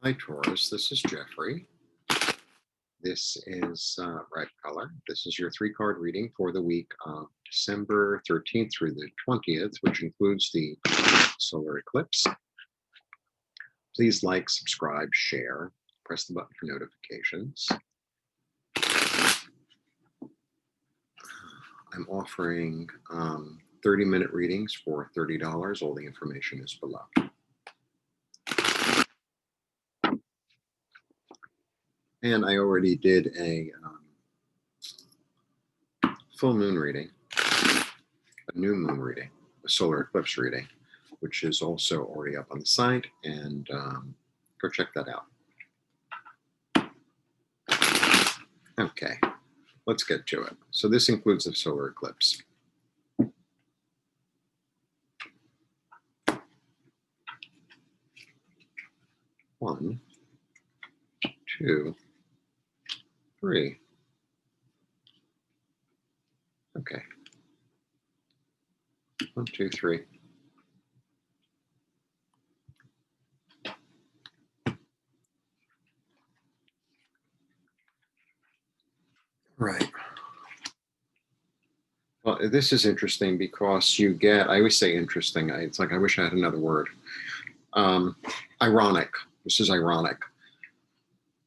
Hi, Taurus. This is Jeffrey. This is red color. This is your three-card reading for the week of December 13th through the 20th, which includes the solar eclipse. Please like, subscribe, share, press the button for notifications. I'm offering 30-minute readings for $30. All the information is below. And I already did a full moon reading, a new moon reading, a solar eclipse reading, which is also already up on the site, and go check that out. Okay, let's get to it. So this includes the solar eclipse. One, two, three. Okay. 1, 2, 3. Right. Well, this is interesting because you get, I always say interesting. It's like, I wish I had another word. Ironic. This is ironic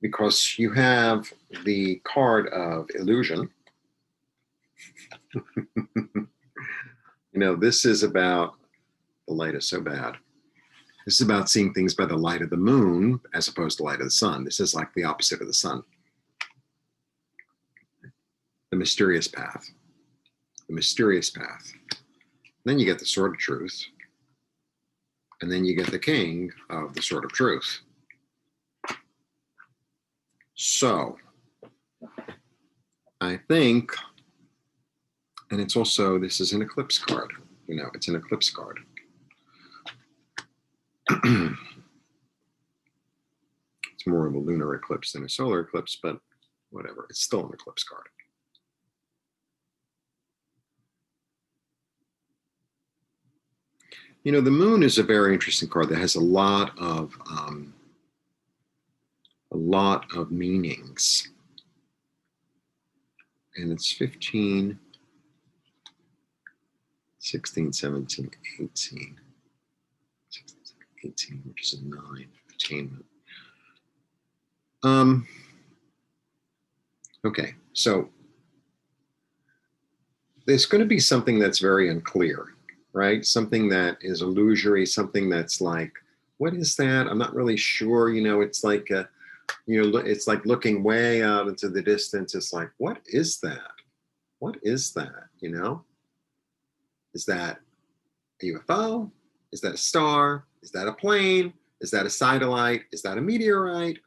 because you have the card of illusion. This is about the light is so bad. This is about seeing things by the light of the moon as opposed to the light of the sun. This is like the opposite of the sun. The mysterious path. The mysterious path. Then you get the sword of truth. And then you get the king of the sword of truth. So, I think, and it's also, this is an eclipse card. It's an eclipse card. It's more of a lunar eclipse than a solar eclipse, but whatever. It's still an eclipse card. The moon is a very interesting card that has a lot of meanings. And it's 15, 16, 17, 18. 16, 18, which is a 9, attainment. Okay, so there's going to be something that's very unclear, right? Something that is illusory, something that's like, what is that? I'm not really sure. It's like, it's like looking way out into the distance. It's like, what is that? What is that? Is that a UFO? Is that a star? Is that a plane? Is that a satellite? Is that a meteorite?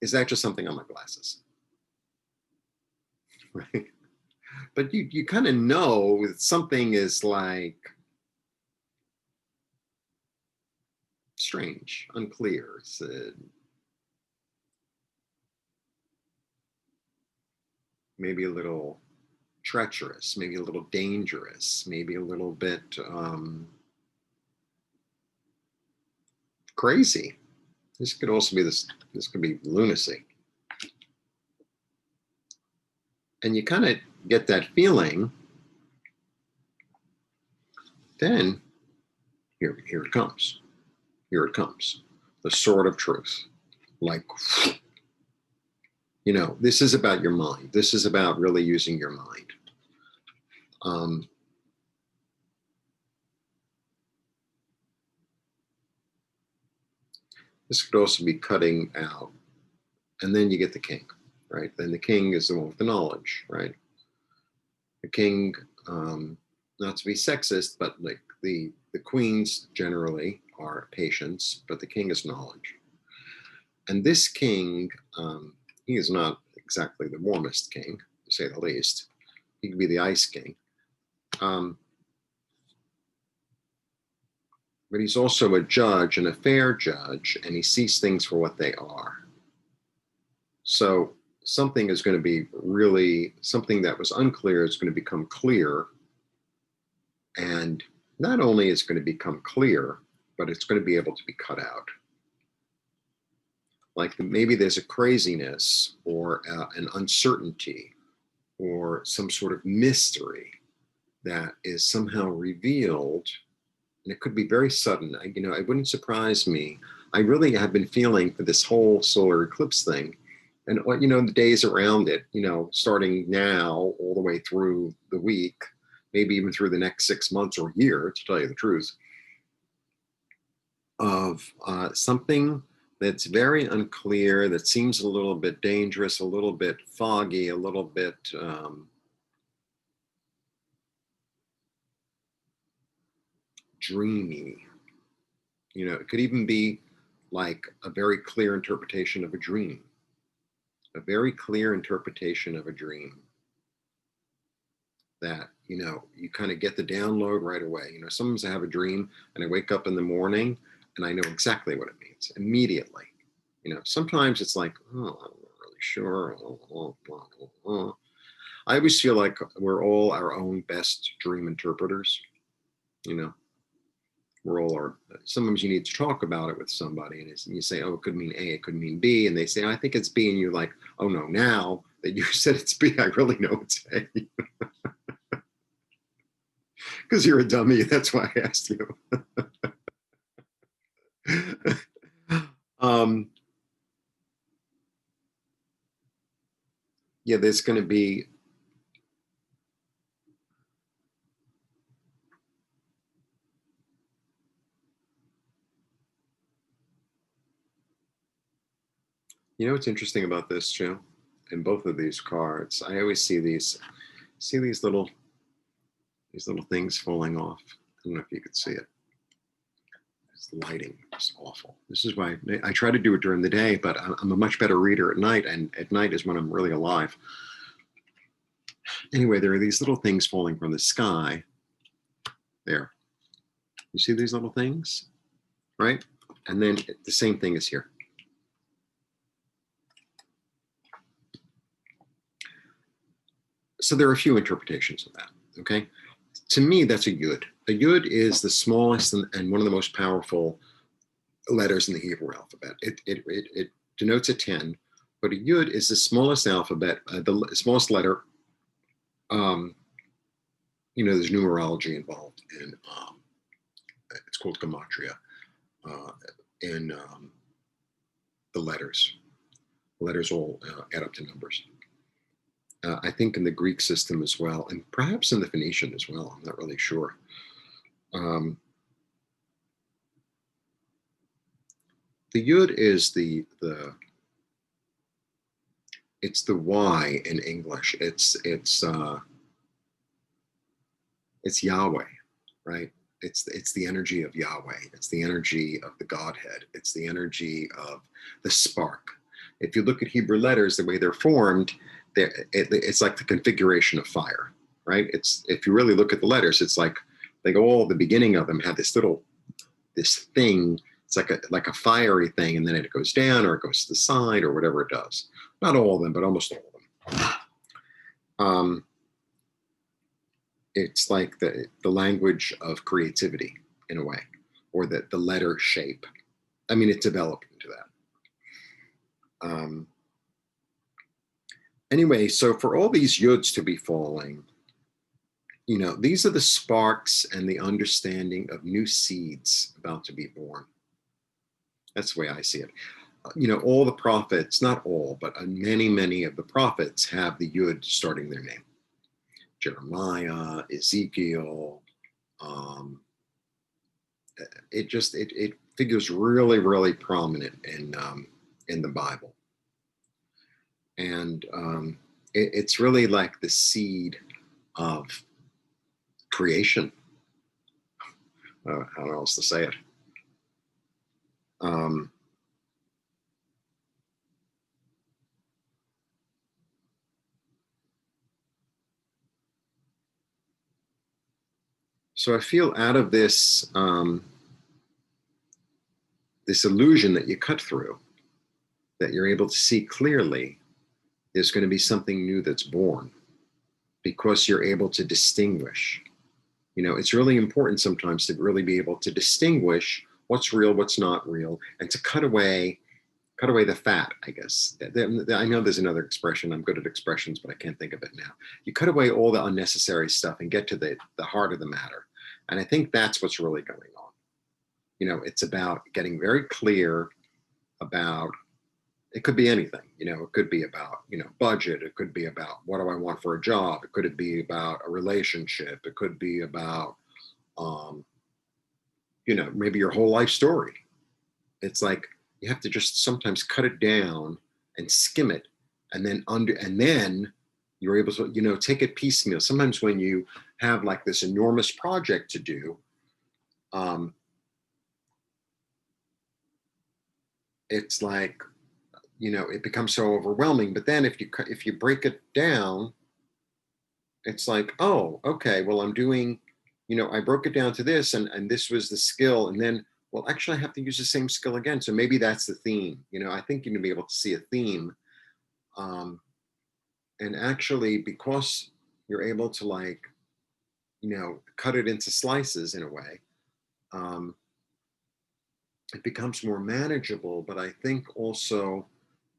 Is that just something on my glasses? Right? But you kind of know that something is like strange, unclear. It's maybe a little treacherous, maybe a little dangerous, maybe a little bit crazy. This could also be this could be lunacy. And you kind of get that feeling. Then here it comes. Here it comes. The sword of truth. Like, this is about your mind. This is about really using your mind. This could also be cutting out. And then you get the king, right? Then the king is the one with the knowledge, right? The king, not to be sexist, but like the queens generally are patience, but the king is knowledge. And this king, he is not exactly the warmest king, to say the least. He could be the ice king. But he's also a judge and a fair judge, and he sees things for what they are. So something is going to be really, something that was unclear is going to become clear. And not only is it going to become clear, but it's going to be able to be cut out. Like maybe there's a craziness or an uncertainty or some sort of mystery that is somehow revealed, and it could be very sudden. It wouldn't surprise me. I really have been feeling for this whole solar eclipse thing, and the days around it, starting now all the way through the week, maybe even through the next 6 months or year, to tell you the truth, of something that's very unclear, that seems a little bit dangerous, a little bit foggy, a little bit dreamy. It could even be like a very clear interpretation of a dream, a very clear interpretation of a dream that, you kind of get the download right away. Sometimes I have a dream and I wake up in the morning and I know exactly what it means immediately. Sometimes it's like, oh, I'm not really sure. I always feel like we're all our own best dream interpreters. We're all our, sometimes you need to talk about it with somebody and you say, oh, it could mean A, it could mean B. And they say, I think it's B. And you're like, oh no, now that you said it's B, I really know it's A. Because you're a dummy. That's why I asked you. Yeah, there's going to be, what's interesting about this, Joe? In both of these cards, I always see these little things falling off. I don't know if you could see it. It's lighting is awful. This is why I try to do it during the day, but I'm a much better reader at night, and at night is when I'm really alive. Anyway, there are these little things falling from the sky. There. You see these little things? Right? And then the same thing is here. So there are a few interpretations of that, okay? To me, that's a yud. A yud is the smallest and one of the most powerful letters in the Hebrew alphabet. It denotes a 10, but a yud is the smallest alphabet, the smallest letter. There's numerology involved in, it's called gematria, in the letters. The letters all add up to numbers. I think in the Greek system as well, and perhaps in the Phoenician as well. I'm not really sure. The yud is it's the Y in English. It's Yahweh, right? It's the energy of Yahweh. It's the energy of the Godhead. It's the energy of the spark. If you look at Hebrew letters, the way they're formed, it's like the configuration of fire, right? If you really look at the letters, it's like they go all the beginning of them have this thing. It's like a fiery thing, and then it goes down or it goes to the side or whatever it does. Not all of them, but almost all of them. It's like the language of creativity in a way, or the letter shape. I mean, it's developed into that. Anyway, so for all these yuds to be falling, these are the sparks and the understanding of new seeds about to be born. That's the way I see it. All the prophets, not all, but many, many of the prophets have the yud starting their name. Jeremiah, Ezekiel, it figures really, really prominent in the Bible. And it's really like the seed of creation. I don't know how else to say it. So I feel out of this this illusion that you cut through, that you're able to see clearly, there's going to be something new that's born because you're able to distinguish. It's really important sometimes to really be able to distinguish what's real, what's not real, and to cut away cut away the fat, I guess. I know there's another expression. I'm good at expressions, but I can't think of it now. You cut away all the unnecessary stuff and get to the heart of the matter. And I think that's what's really going on. You know, it's about getting very clear about, it could be anything, you know, it could be about, you know, budget. It could be about what do I want for a job? It could be about a relationship. It could be about, you know, maybe your whole life story. It's like you have to just sometimes cut it down and skim it, and then you're able to, you know, take it piecemeal. Sometimes when you have like this enormous project to do, it's like, you know, it becomes so overwhelming. But then if you break it down, it's like, oh, okay, well, I'm doing, you know, I broke it down to this, and this was the skill, and then, well, actually, I have to use the same skill again. So maybe that's the theme. You know, I think you're gonna be able to see a theme, um, and actually, because you're able to, like, you know, cut it into slices in a way, um, it becomes more manageable. But I think also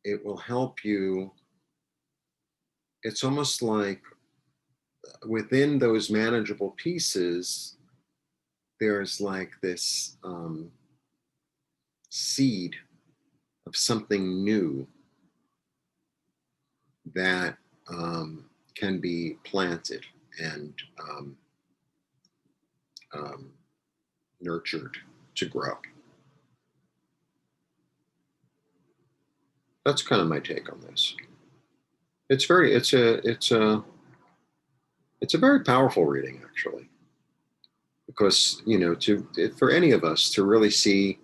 it will help you. It's almost like within those manageable pieces, there's like this seed of something new that can be planted and um, nurtured to grow. That's kind of my take on this. It's very, it's a very powerful reading, actually, because, you know, for any of us to really see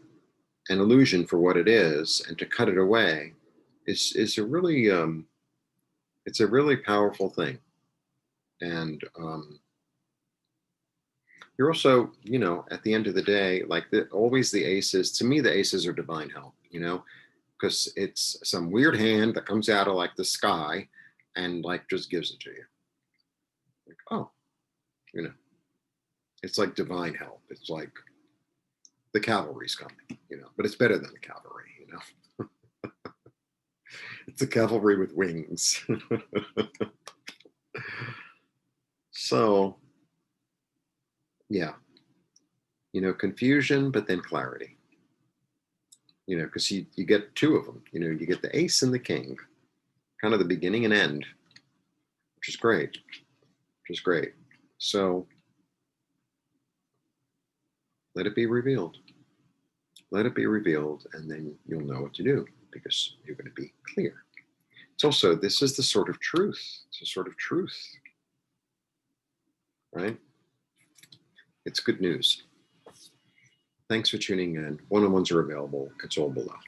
an illusion for what it is and to cut it away is a really it's a really powerful thing. And you're also, you know, at the end of the day, like always the aces, to me, the aces are divine help, you know, because it's some weird hand that comes out of like the sky and like just gives it to you. Like, oh, you know, it's like divine help. It's like the cavalry's coming, you know, but it's better than the cavalry, you know. It's a cavalry with wings. So, yeah, you know, confusion, but then clarity, you know, because you get two of them, you know, you get the ace and the king, kind of the beginning and end, which is great, which is great. So let it be revealed. Let it be revealed, and then you'll know what to do because you're going to be clear. It's also, this is the sort of truth. It's a sort of truth, right? It's good news. Thanks for tuning in. One-on-ones are available. It's all below.